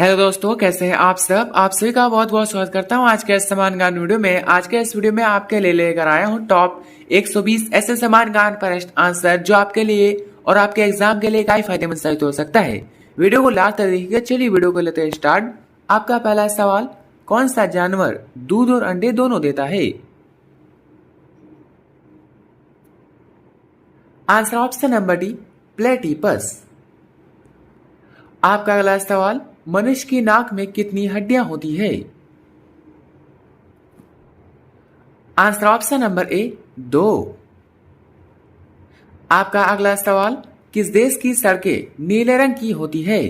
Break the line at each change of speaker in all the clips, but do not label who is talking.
Hello दोस्तों, कैसे हैं आप सब। आप सभी का बहुत बहुत स्वागत करता हूं आज के इस समान ज्ञान वीडियो में। आज के इस वीडियो में आपके लिए लेकर आया हूं टॉप 120 ऐसे समान ज्ञान प्रश्न आंसर जो आपके लिए और आपके एग्जाम के लिए काफी फायदेमंद साबित हो सकता है। वीडियो को लास्ट तक देखिएगा। चलिए वीडियो को लेते हैं स्टार्ट। आपका पहला सवाल, कौन सा जानवर दूध और अंडे दोनों देता है? Answer option number D, platypus. आपका अगला सवाल, मनुष्य की नाक में कितनी हड्डियां होती है? आंसर ऑप्शन नंबर ए, 2। आपका अगला सवाल, किस देश की सड़कें नीले रंग की होती है?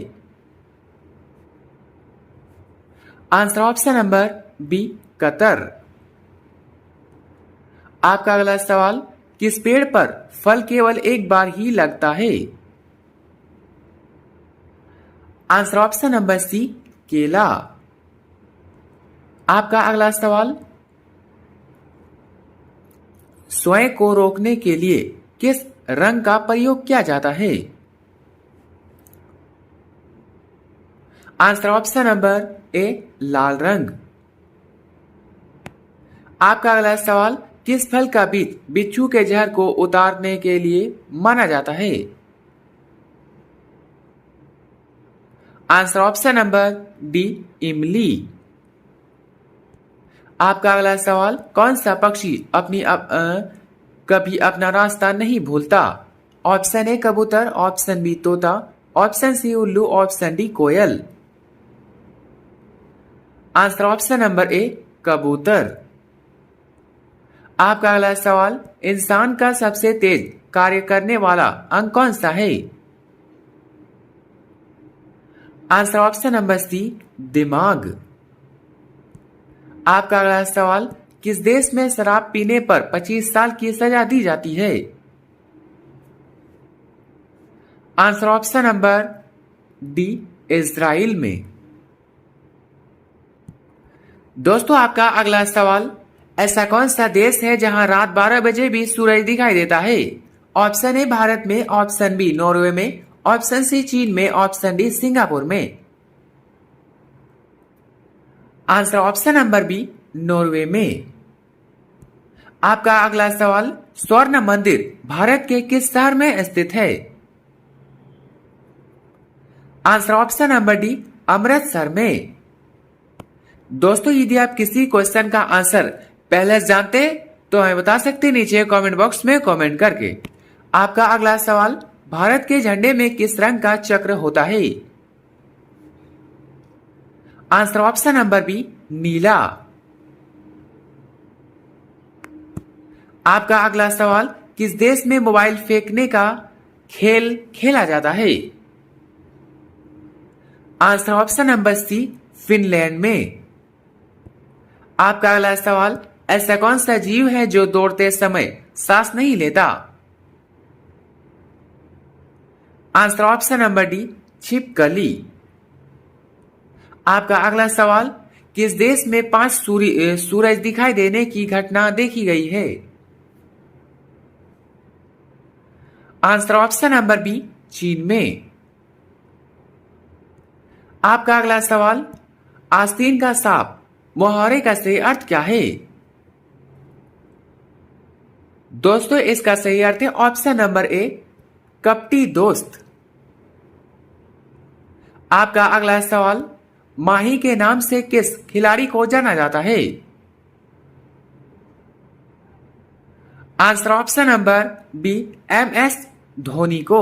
Answer option number B, Qatar. आपका अगला सवाल, किस पेड़ पर फल केवल एक बार ही लगता है? आंसर ऑप्शन नंबर सी, केला। आपका अगला सवाल, स्वयं को रोकने के लिए किस रंग का प्रयोग किया जाता है? आंसर ऑप्शन नंबर ए, लाल रंग। आपका अगला सवाल, किस फल का बीज बिच्छू के जहर को उतारने के लिए माना जाता है? आंसर ऑप्शन नंबर डी, इमली। आपका अगला सवाल, कौन सा पक्षी कभी अपना रास्ता नहीं भूलता? ऑप्शन ए, कबूतर। ऑप्शन बी, तोता। ऑप्शन सी, उल्लू। ऑप्शन डी, कोयल। आंसर ऑप्शन नंबर ए, कबूतर। आपका अगला सवाल, इंसान का सबसे तेज कार्य करने वाला अंग कौन सा है? आंसर ऑप्शन नंबर सी, दिमाग। आपका अगला सवाल, किस देश में शराब पीने पर 25 साल की सजा दी जाती है? Answer option number D, Israel में। दोस्तों, आपका अगला सवाल, ऐसा कौन सा देश है जहां रात 12 बजे भी सूरज दिखाई देता है? ऑप्शन ए, भारत में। ऑप्शन बी, नॉर्वे में। ऑप्शन सी, चीन में। ऑप्शन डी, सिंगापुर में। Answer option number B, Norway में। आपका अगला सवाल, स्वर्ण मंदिर भारत के किस शहर में स्थित है? Answer option number D, Amritsar में। दोस्तों, यदि आप किसी क्वेश्चन का आंसर पहले से जानते तो हमें बता सकते नीचे कमेंट बॉक्स में कमेंट करके। आपका अगला सवाल, भारत के झंडे में किस रंग का चक्र होता है? आंसर ऑप्शन नंबर बी, नीला। आपका अगला सवाल, किस देश में मोबाइल फेंकने का खेल खेला जाता है? Answer option number C, Finland में। आपका अगला सवाल, ऐसा कौन सा जीव है जो दौड़ते समय सांस नहीं लेता? आंसर ऑप्शन नंबर डी, छिपकली। आपका अगला सवाल, किस देश में 5 सूरज दिखाई देने की घटना देखी गई है? आंसर ऑप्शन नंबर बी, चीन में। आपका अगला सवाल, आस्तीन का सांप मोहावरे का सही अर्थ क्या है? दोस्तों, इसका सही अर्थ है ऑप्शन नंबर ए, कपटी दोस्त। आपका अगला सवाल, माही के नाम से किस खिलाड़ी को जाना जाता है? Answer option number B, MS Dhoni को।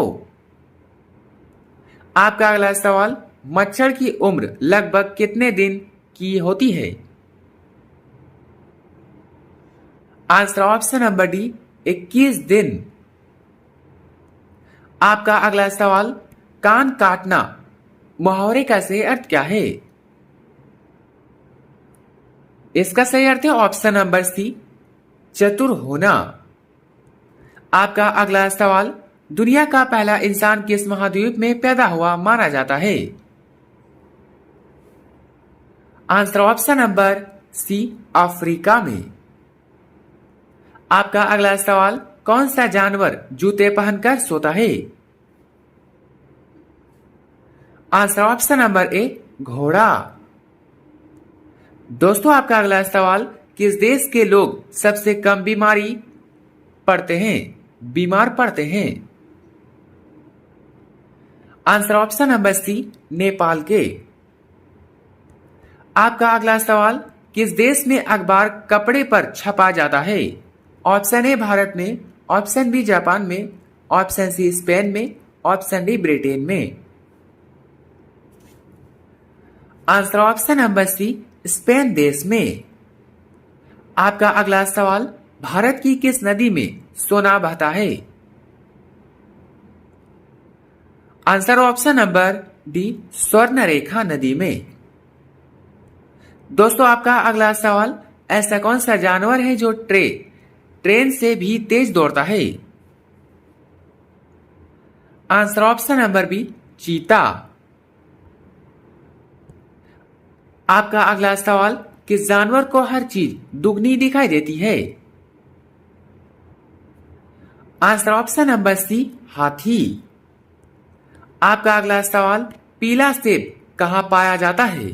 आपका अगला सवाल, मच्छर की उम्र लगभग कितने दिन की होती है? आंसर ऑप्शन नंबर डी, 21 दिन। आपका अगला सवाल, कान काटना मुहावरे का सही अर्थ क्या है? इसका सही अर्थ है ऑप्शन नंबर सी, चतुर होना। आपका अगला सवाल, दुनिया का पहला इंसान किस महाद्वीप में पैदा हुआ माना जाता है? Answer option number C, Africa में। आपका अगला सवाल, कौन सा जानवर जूते पहनकर सोता है? आंसर ऑप्शन नंबर ए, घोड़ा। दोस्तों आपका अगला सवाल, किस देश के लोग सबसे कम बीमार पड़ते हैं? Answer option number C, Nepal के। आपका अगला सवाल, किस देश में अखबार कपड़े पर छपा जाता है? ऑप्शन ए भारत में, ऑप्शन बी जापान में, ऑप्शन सी स्पेन में, ऑप्शन डी ब्रिटेन में। Answer option number C, Spain देश में। आपका अगला सवाल, भारत की किस नदी में सोना बहता है? Answer option number D, Swarnarekha नदी में। दोस्तों आपका अगला सवाल, ऐसा कौन सा जानवर है जो ट्रेन से भी तेज दौड़ता है? आंसर ऑप्शन नंबर बी, चीता। आपका अगला सवाल, किस जानवर को हर चीज दुगनी दिखाई देती है? आंसर ऑप्शन नंबर सी, हाथी। आपका अगला सवाल, पीला सेब कहां पाया जाता है?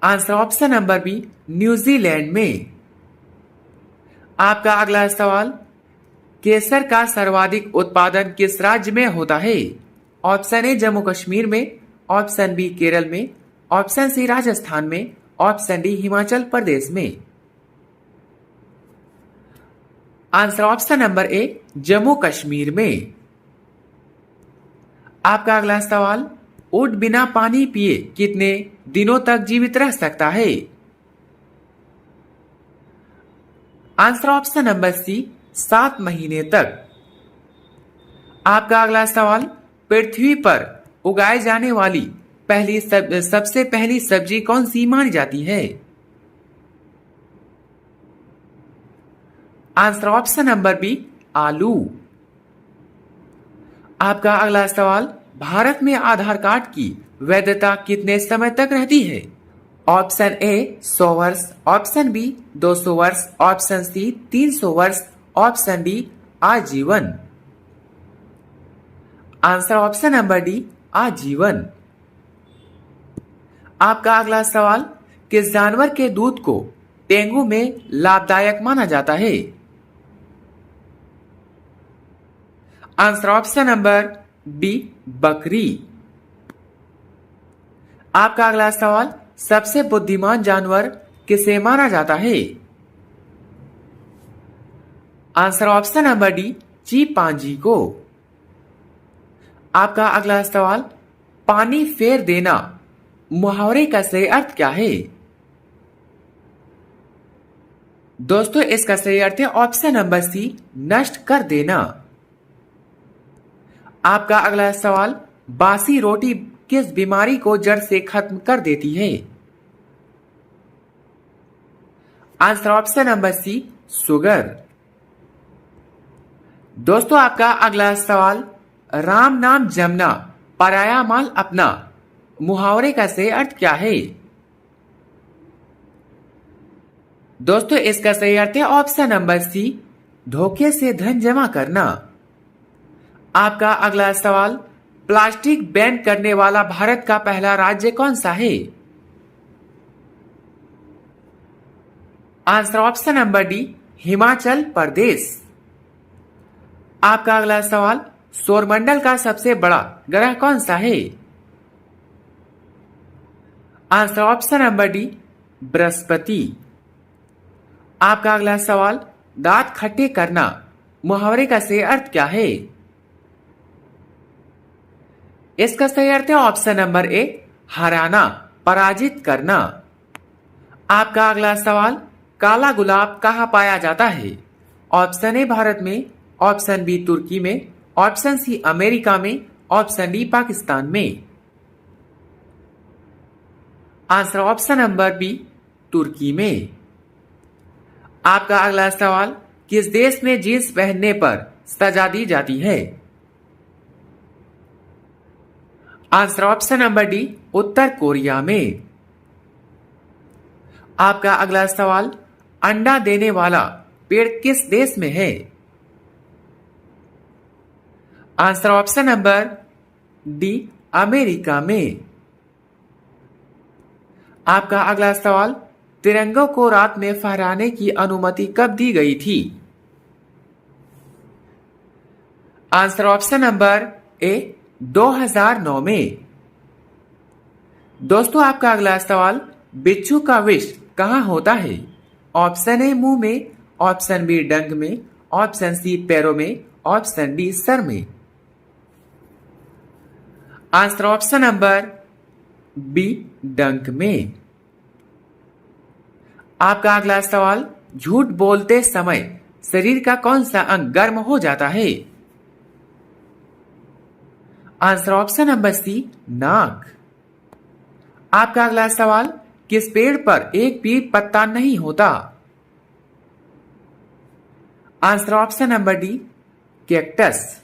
Answer option number B, New Zealand में। आपका अगला सवाल, केसर का सर्वाधिक उत्पादन किस राज्य में होता है? ऑप्शन ए जम्मू कश्मीर में, ऑप्शन बी केरल में, ऑप्शन सी राजस्थान में, ऑप्शन डी हिमाचल प्रदेश में। आंसर ऑप्शन नंबर ए, जम्मू कश्मीर में। आपका अगला सवाल, ऊंट बिना पानी पिए कितने दिनों तक जीवित रह सकता है? आंसर ऑप्शन नंबर सी, 7 महीने तक। आपका अगला सवाल, पृथ्वी पर उगाए जाने वाली सबसे पहली सब्जी कौन सी मानी जाती है? आंसर ऑप्शन नंबर बी, आलू। आपका अगला सवाल, भारत में आधार कार्ड की वैधता कितने समय तक रहती है? ऑप्शन ए 100 वर्ष, ऑप्शन बी 200 वर्ष, ऑप्शन सी 300 वर्ष, ऑप्शन डी आजीवन। आंसर ऑप्शन नंबर डी, आजीवन। आपका अगला सवाल, किस जानवर के दूध को डेंगू में लाभदायक माना जाता है? आंसर ऑप्शन नंबर बी, बकरी। आपका अगला सवाल, सबसे बुद्धिमान जानवर किसे माना जाता है? आंसर ऑप्शन नंबर डी, चीपांजी को। आपका अगला सवाल, पानी फेर देना मुहावरे का सही अर्थ क्या है? दोस्तों इसका सही अर्थ है ऑप्शन नंबर सी, नष्ट कर देना। आपका अगला सवाल, बासी रोटी किस बीमारी को जड़ से खत्म कर देती है? Answer option number C, sugar. दोस्तों आपका अगला सवाल, राम नाम जमना पराया माल अपना मुहावरे का सही अर्थ क्या है? दोस्तों इसका सही अर्थ है ऑप्शन नंबर सी, धोखे से धन जमा करना। आपका अगला सवाल, प्लास्टिक बैन करने वाला भारत का पहला राज्य कौन सा है? Answer option number D, Himachal Pradesh. आपका अगला सवाल, सौरमंडल का सबसे बड़ा ग्रह कौन सा है? Answer option number D, Brihaspati. आपका अगला सवाल, दांत खट्टे करना मुहावरे का सही अर्थ क्या है? इसका सही अर्थ है ऑप्शन नंबर ए, हराना, पराजित करना। आपका अगला सवाल, काला गुलाब कहां पाया जाता है? ऑप्शन ए भारत में, ऑप्शन बी तुर्की में, ऑप्शन सी अमेरिका में, ऑप्शन डी पाकिस्तान में। आंसर ऑप्शन नंबर बी, तुर्की में। आपका अगला सवाल, किस देश में जींस पहनने पर सजा दी जाती है? आंसर ऑप्शन नंबर डी, उत्तर कोरिया में। आपका अगला सवाल, अंडा देने वाला पेड़ किस देश में है? Answer option number D, America में। आपका अगला सवाल, तिरंगों को रात में फहराने की अनुमति कब दी गई थी? आंसर ऑप्शन नंबर ए 2009 में। दोस्तों आपका अगला सवाल, बिच्छू का विष कहाँ होता है? ऑप्शन ए मुंह में, ऑप्शन बी डंक में, ऑप्शन सी पैरों में, ऑप्शन डी सर में। आंसर ऑप्शन नंबर बी डंक में। आपका अगला सवाल, झूठ बोलते समय शरीर का कौन सा अंग गर्म हो जाता है? आंसर ऑप्शन नंबर सी नाक। आपका अगला सवाल, किस पेड़ पर एक भी पत्ता नहीं होता? Answer option number D cactus.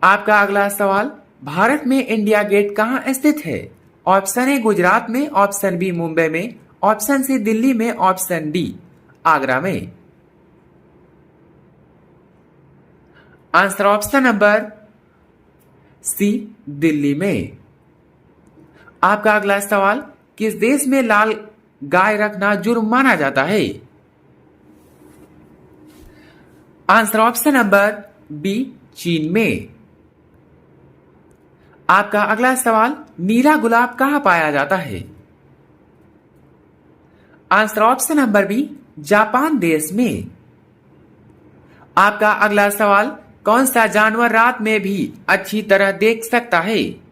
आपका अगला सवाल, भारत में इंडिया गेट कहां स्थित है? ऑप्शन ए गुजरात में, ऑप्शन बी मुंबई में, ऑप्शन सी दिल्ली में, ऑप्शन डी आगरा में। Answer option number C Delhi में। आपका अगला सवाल, किस देश में लाल गाय रखना जुर्म माना जाता है? आंसर ऑप्शन नंबर बी चीन में। आपका अगला सवाल, नीला गुलाब कहां पाया जाता है? Answer option number B Japan देश में। आपका अगला सवाल, कौन सा जानवर रात में भी अच्छी तरह देख सकता है?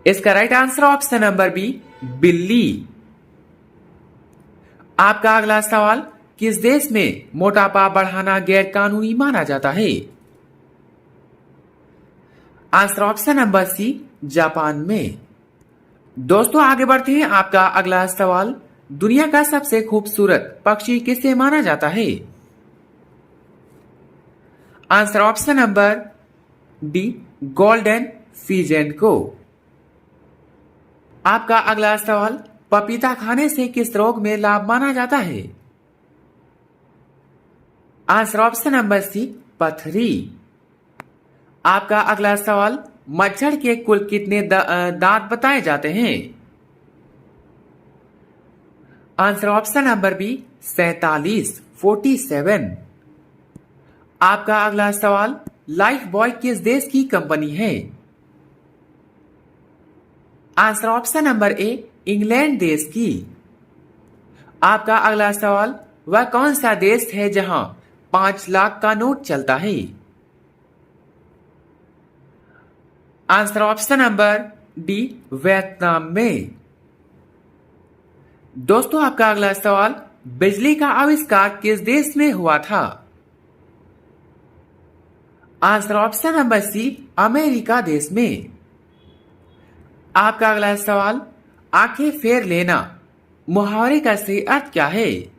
इसका right answer option number B बिल्ली। आपका अगला सवाल, किस देश में मोटापा बढ़ाना गैर कानूनी माना जाता है? Answer option number C Japan में। दोस्तों आगे बढ़ते हैं। आपका अगला सवाल, दुनिया का सबसे खूबसूरत पक्षी किसे माना जाता है? Answer option number D golden peasant को। आपका अगला सवाल, पपीता खाने से किस रोग में लाभ माना जाता है? आंसर ऑप्शन नंबर सी पथरी। आपका अगला सवाल, मच्छर के कुल कितने दांत बताए जाते हैं? Answer option number B 47। आपका अगला सवाल, लाइफ बॉय किस देश की कंपनी है? आंसर ऑप्शन नंबर ए इंग्लैंड देश की। आपका अगला सवाल, वह कौन सा देश है जहां 5 लाख का नोट चलता है? Answer option number D Vietnam में। दोस्तों आपका अगला सवाल, बिजली का आविष्कार किस देश में हुआ था? Answer option number C America देश में। आपका अगला सवाल, आंखें फेर लेना मुहावरे का सही अर्थ क्या है?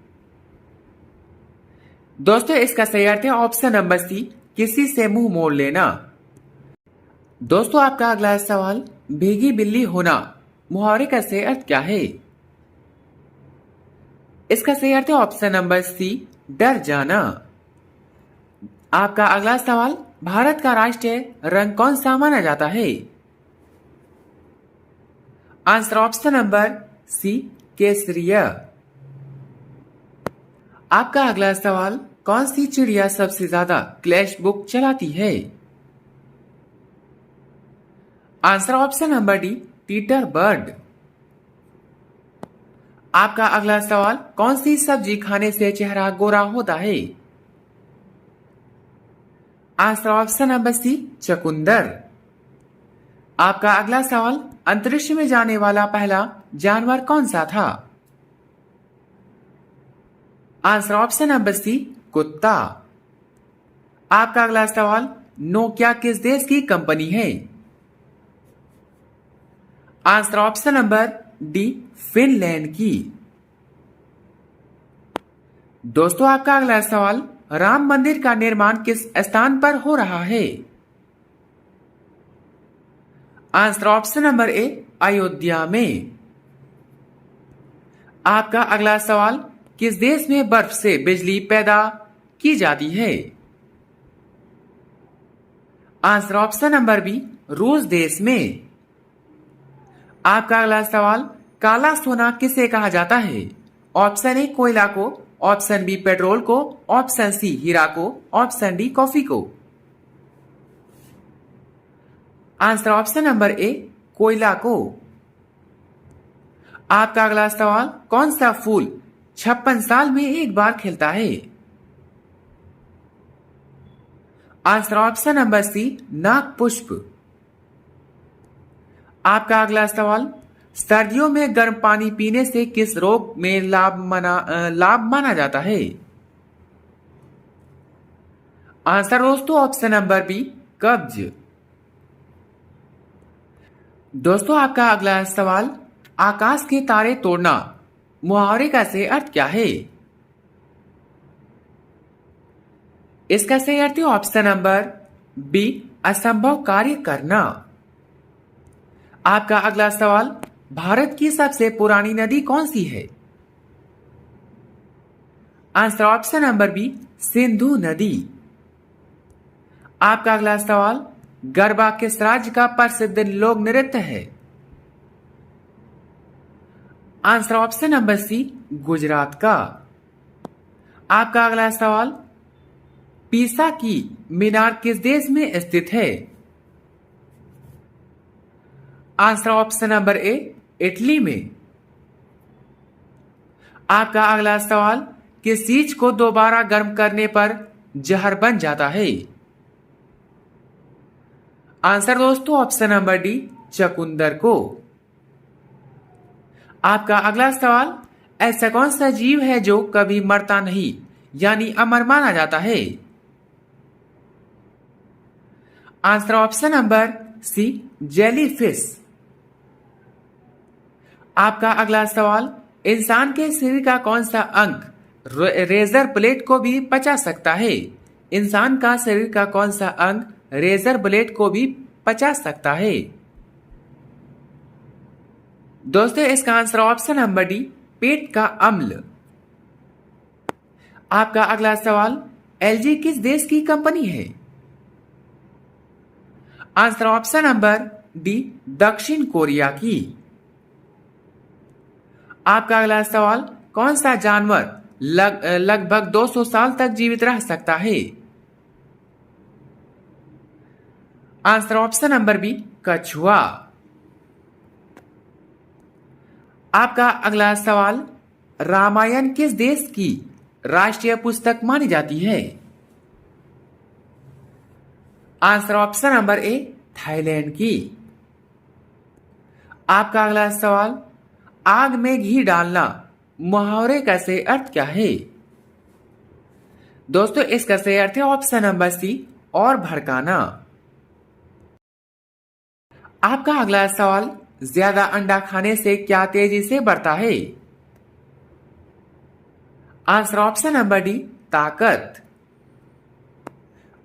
दोस्तों इसका सही अर्थ है ऑप्शन नंबर सी किसी से मुंह मोड़ लेना। दोस्तों आपका अगला सवाल, भीगी बिल्ली होना मुहावरे का सही अर्थ क्या है? इसका सही अर्थ है ऑप्शन नंबर सी डर जाना। आपका अगला सवाल, भारत का राष्ट्रीय रंग कौन सा माना जाता है? आंसर ऑप्शन नंबर सी केसरिया। आपका अगला सवाल, कौन सी चिड़िया सबसे ज्यादा क्लैश बुक चलाती है? Answer option number D Teeter bird. आपका अगला सवाल, कौन सी सब्जी खाने से चेहरा गोरा होता है? आंसर ऑप्शन नंबर सी चकुंदर। आपका अगला सवाल, अंतरिक्ष में जाने वाला पहला जानवर कौन सा था? आंसर ऑप्शन नंबर सी कुत्ता। आपका अगला सवाल, नोकिया किस देश की कंपनी है? Answer option number D Finland की। दोस्तों आपका अगला सवाल, राम मंदिर का निर्माण किस स्थान पर हो रहा है? आंसर ऑप्शन नंबर ए अयोध्या में। आपका अगला सवाल, किस देश में बर्फ से बिजली पैदा की जाती है? आंसर ऑप्शन नंबर बी, रूस देश में। आपका अगला सवाल, काला सोना किसे कहा जाता है? ऑप्शन ए कोयला को, ऑप्शन बी पेट्रोल को, ऑप्शन सी हीरा को, ऑप्शन डी कॉफी को। आंसर ऑप्शन नंबर ए, कोयला को। आपका अगला सवाल, कौन सा फूल 56 साल में एक बार खिलता है? आंसर ऑप्शन नंबर सी, नाग पुष्प। आपका अगला सवाल, सर्दियों में गर्म पानी पीने से किस रोग में लाभ माना जाता है? आंसर दोस्तों ऑप्शन नंबर बी, कब्ज। दोस्तों आपका अगला सवाल, आकाश के तारे तोड़ना मुहावरे का सही अर्थ क्या है? इसका सही अर्थ है ऑप्शन नंबर बी, असंभव कार्य करना। आपका अगला सवाल, भारत की सबसे पुरानी नदी कौन सी है? Answer option number B, Sindhu नदी। आपका अगला सवाल, गरबा किस राज्य का प्रसिद्ध लोक नृत्य है? Answer option number C, Gujarat का। आपका अगला सवाल, पीसा की मीनार किस देश में स्थित है? आंसर ऑप्शन नंबर ए, इटली में। आपका अगला सवाल, किस चीज को दोबारा गर्म करने पर जहर बन जाता है? आंसर दोस्तों ऑप्शन नंबर डी, चकुंदर को। आपका अगला सवाल, ऐसा कौन सा जीव है जो कभी मरता नहीं यानी अमर माना जाता है? Answer option number C, jellyfish. आपका अगला सवाल, इंसान के शरीर का कौन सा अंग रेजर ब्लेड को भी पचा सकता है? इंसान का शरीर का कौन सा अंग रेजर ब्लेड को भी पचा सकता है? दोस्तों इसका आंसर ऑप्शन नंबर डी, पेट का अम्ल। आपका अगला सवाल, एलजी किस देश की कंपनी है? आंसर ऑप्शन नंबर डी, दक्षिण कोरिया की। आपका अगला सवाल, कौन सा जानवर लगभग 200 साल तक जीवित रह सकता है? आंसर ऑप्शन नंबर बी, कछुआ। आपका अगला सवाल, रामायण किस देश की राष्ट्रीय पुस्तक मानी जाती है? आंसर ऑप्शन नंबर ए, थाईलैंड की। आपका अगला सवाल, आग में घी डालना मुहावरे का सही अर्थ क्या है? दोस्तों इसका सही अर्थ है ऑप्शन नंबर सी, और भड़काना। आपका अगला सवाल, ज्यादा अंडा खाने से क्या तेजी से बढ़ता है? आंसर ऑप्शन नंबर डी, ताकत।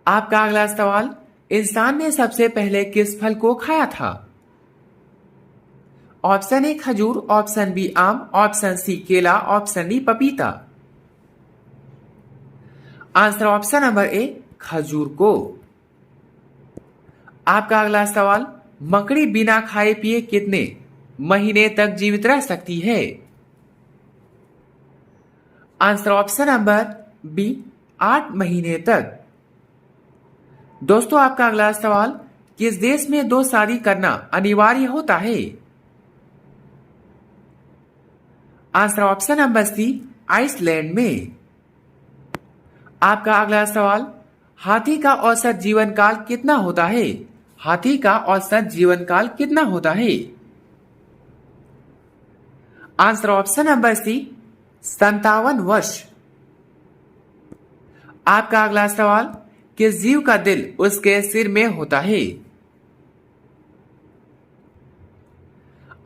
आपका अगला सवाल, इंसान ने सबसे पहले किस फल को खाया था? ऑप्शन ए खजूर, ऑप्शन बी आम, ऑप्शन सी केला, ऑप्शन डी पपीता। आंसर ऑप्शन नंबर ए, खजूर को। आपका अगला सवाल, मकड़ी बिना खाए पिए कितने महीने तक जीवित रह सकती है? आंसर ऑप्शन नंबर बी, 8 महीने तक। दोस्तों आपका अगला सवाल, किस देश में 2 शादी करना अनिवार्य होता है? Answer option number C, Iceland में। आपका अगला सवाल, हाथी का औसत जीवन काल कितना होता है? हाथी का औसत जीवन काल कितना होता है? आंसर ऑप्शन नंबर सी, 57 वर्ष। आपका अगला सवाल, किस जीव का दिल उसके सिर में होता है?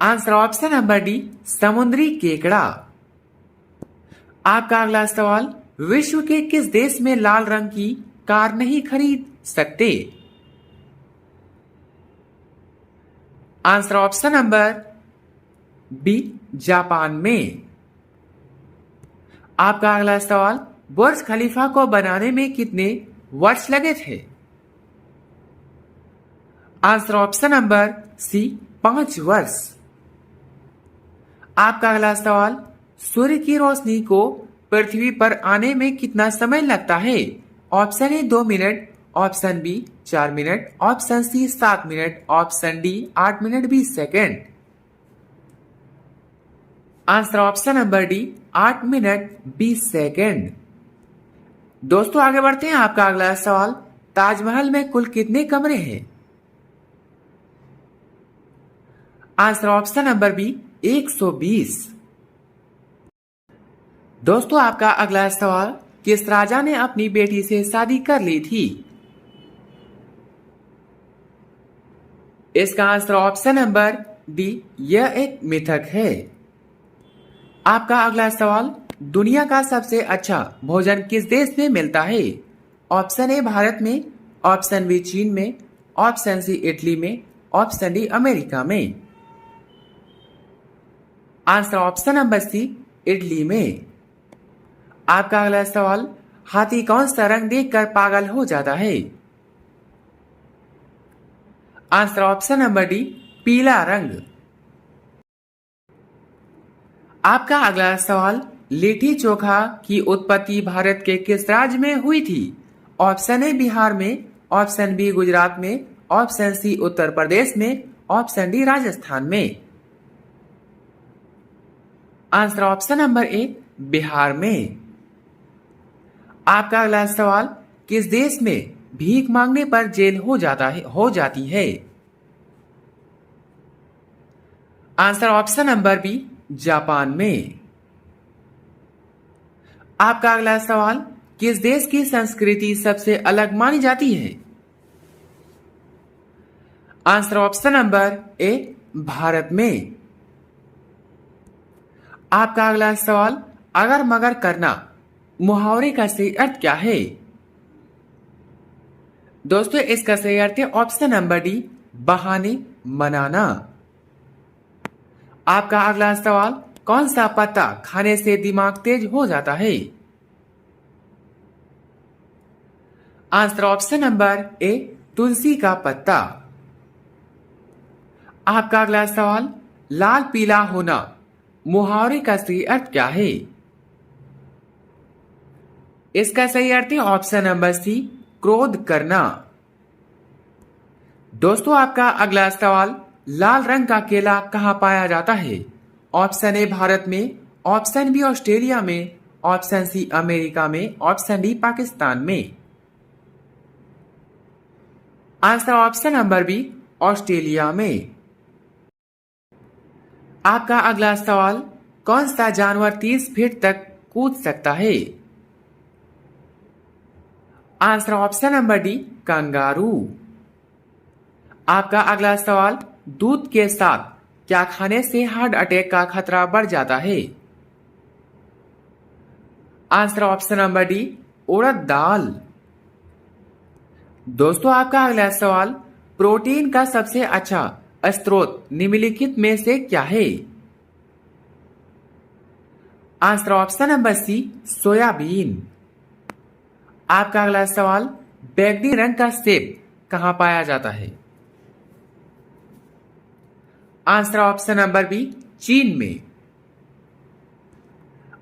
आंसर ऑप्शन नंबर डी, समुद्री केकड़ा। आपका अगला सवाल, विश्व के किस देश में लाल रंग की कार नहीं खरीद सकते? Answer option number B, Japan में। आपका अगला सवाल, बुर्ज खलीफा को बनाने में कितने वर्ष लगे थे? आंसर ऑप्शन नंबर सी 5 वर्ष। आपका अगला सवाल, सूर्य की रोशनी को पृथ्वी पर आने में कितना समय लगता है? Option A 2 minute, option B 4 minute, option C 7 minute, option D 8 minute 20 second. Answer option number D 8 minute 20 second. दोस्तों आगे बढ़ते हैं। आपका अगला सवाल, ताजमहल में कुल कितने कमरे हैं? Answer option number B 120। दोस्तों आपका अगला सवाल, किस राजा ने अपनी बेटी से शादी कर ली थी? इसका आंसर ऑप्शन नंबर डी, यह एक मिथक है। आपका अगला सवाल, दुनिया का सबसे अच्छा भोजन किस देश में मिलता है? ऑप्शन ए भारत में, ऑप्शन बी चीन में, ऑप्शन सी इटली में, ऑप्शन डी अमेरिका में। Answer option number C Italy में। आपका अगला सवाल, हाथी कौन सा रंग देखकर पागल हो जाता है? आंसर ऑप्शन नंबर डी, पीला रंग। आपका अगला सवाल, लिट्टी चोखा की उत्पत्ति भारत के किस राज्य में हुई थी? ऑप्शन ए बिहार में, ऑप्शन बी गुजरात में, ऑप्शन सी उत्तर प्रदेश में, ऑप्शन डी राजस्थान में। आंसर ऑप्शन नंबर ए बिहार में। आपका अगला सवाल, किस देश में भीख मांगने पर जेल हो जाती है? Answer option number B Japan में। आपका अगला सवाल, किस देश की संस्कृति सबसे अलग मानी जाती है? आंसर ऑप्शन नंबर ए भारत में। आपका अगला सवाल, अगर मगर करना मुहावरे का सही अर्थ क्या है? दोस्तों इसका सही अर्थ है ऑप्शन नंबर डी, बहाने मनाना। आपका अगला सवाल, कौन सा पत्ता खाने से दिमाग तेज हो जाता है? आंसर ऑप्शन नंबर ए, तुलसी का पत्ता। आपका अगला सवाल, लाल पीला होना मुहावरे का सही अर्थ क्या है? इसका सही अर्थ है ऑप्शन नंबर सी, क्रोध करना। दोस्तों आपका अगला सवाल, लाल रंग का केला कहां पाया जाता है? ऑप्शन ए भारत में, ऑप्शन बी ऑस्ट्रेलिया में, ऑप्शन सी अमेरिका में, ऑप्शन डी पाकिस्तान में। Answer option number B Australia में। आपका अगला सवाल, कौन सा जानवर 30 फीट तक कूद सकता है? Answer option number D kangaroo. आपका अगला सवाल, दूध के साथ क्या खाने से हार्ट अटैक का खतरा बढ़ जाता है? आंसर ऑप्शन नंबर डी उड़द दाल। दोस्तों आपका अगला सवाल, प्रोटीन का सबसे अच्छा स्रोत निम्नलिखित में से क्या है? Answer option number C soybean. आपका अगला सवाल, बैंगनी रंग का सेब कहां पाया जाता है? आंसर ऑप्शन नंबर बी चीन में।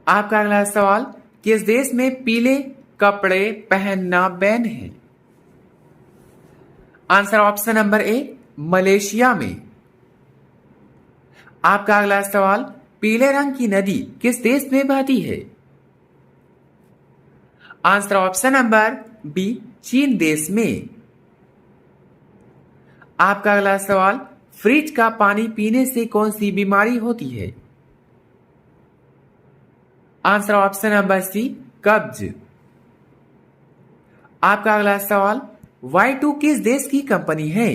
आपका अगला सवाल, किस देश में पीले कपड़े पहनना बैन है? आंसर ऑप्शन नंबर ए मलेशिया में। आपका अगला सवाल, पीले रंग की नदी किस देश में बहती है? आंसर ऑप्शन नंबर बी चीन देश में। आपका अगला सवाल, फ्रिज का पानी पीने से कौन सी बीमारी होती है? आंसर ऑप्शन नंबर सी कब्ज। आपका अगला सवाल, Y2 किस देश की कंपनी है?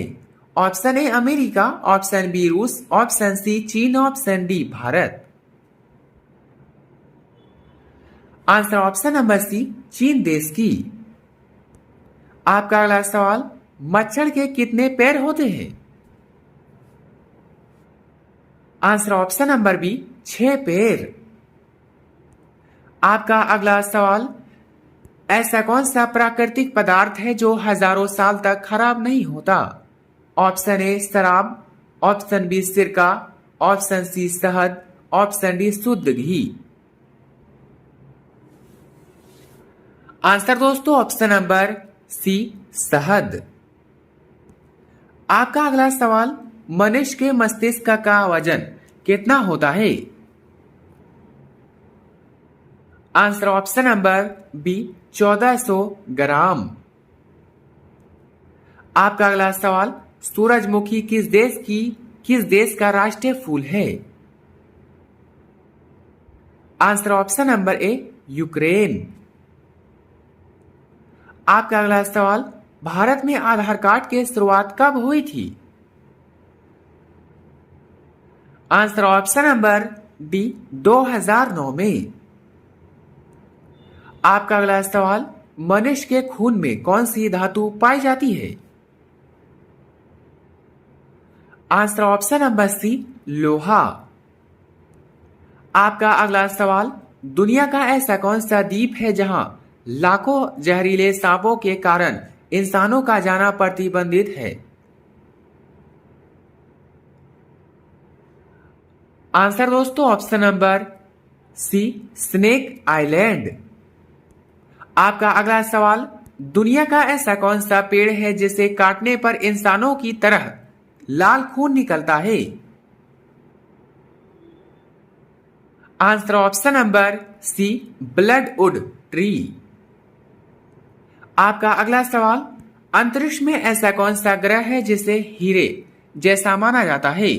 Option A America, option B रूस, ऑप्शन सी चीन, option D Bharat. Answer option number C चीन देश की। आपका अगला सवाल, मच्छर के कितने पैर होते हैं? आंसर ऑप्शन नंबर बी 6 पैर। आपका अगला सवाल, ऐसा कौन सा प्राकृतिक पदार्थ है जो हजारों साल तक खराब नहीं होता? ऑप्शन ए शराब, ऑप्शन बी सिरका, ऑप्शन सी शहद, ऑप्शन डी शुद्ध घी। आंसर दोस्तों ऑप्शन नंबर सी शहद। आपका अगला सवाल, मनुष्य के मस्तिष्क का वजन कितना होता है? आंसर ऑप्शन नंबर बी 1400 ग्राम। आपका अगला सवाल, सूरजमुखी किस देश का राष्ट्रीय फूल है? आंसर ऑप्शन नंबर ए यूक्रेन। आपका अगला सवाल, भारत में आधार कार्ड की शुरुआत कब हुई थी? आंसर ऑप्शन नंबर डी 2009 में। आपका अगला सवाल, मनुष्य के खून में कौन सी धातु पाई जाती है? आंसर ऑप्शन नंबर सी लोहा। आपका अगला सवाल, दुनिया का ऐसा कौन सा द्वीप है जहां लाखों जहरीले सांपों के कारण इंसानों का जाना प्रतिबंधित है? आंसर दोस्तों ऑप्शन नंबर सी स्नेक आइलैंड। आपका अगला सवाल, दुनिया का ऐसा कौन सा पेड़ है जिसे काटने पर इंसानों की तरह लाल खून निकलता है? Answer option number C bloodwood tree. आपका अगला सवाल, अंतरिक्ष में ऐसा कौन सा ग्रह है जिसे हीरे जैसा माना जाता है?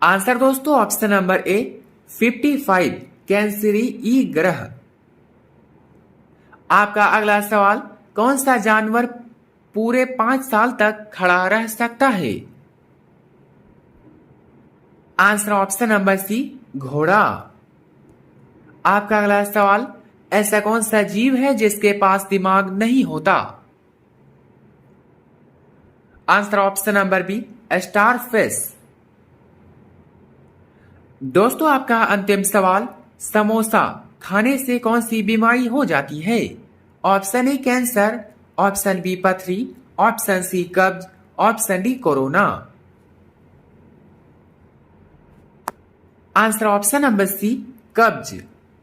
आंसर दोस्तों ऑप्शन नंबर ए 55 कैंसरी ई ग्रह। आपका अगला सवाल, कौन सा जानवर पूरे 5 साल तक खड़ा रह सकता है? आंसर ऑप्शन नंबर सी घोड़ा। आपका अगला सवाल, ऐसा कौन सा जीव है जिसके पास दिमाग नहीं होता? Answer option number B starfish. दोस्तों आपका अंतिम सवाल, समोसा खाने से कौन सी बीमारी हो जाती है? Option A cancer, option B पथरी, ऑप्शन सी कब्ज, option D corona. Answer option number C कब्ज।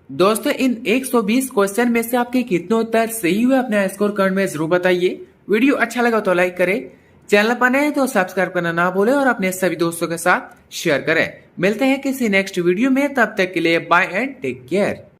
दोस्तों इन 120 क्वेश्चन में से आपके कितने उत्तर सही हुए अपना स्कोर कमेंट में जरूर बताइए। वीडियो अच्छा लगा तो लाइक करें, चैनल पर नए तो सब्सक्राइब करना ना भूलें और अपने सभी दोस्तों के साथ शेयर करें। मिलते हैं किसी नेक्स्ट वीडियो में, तब तक के लिए बाय एंड टेक केयर।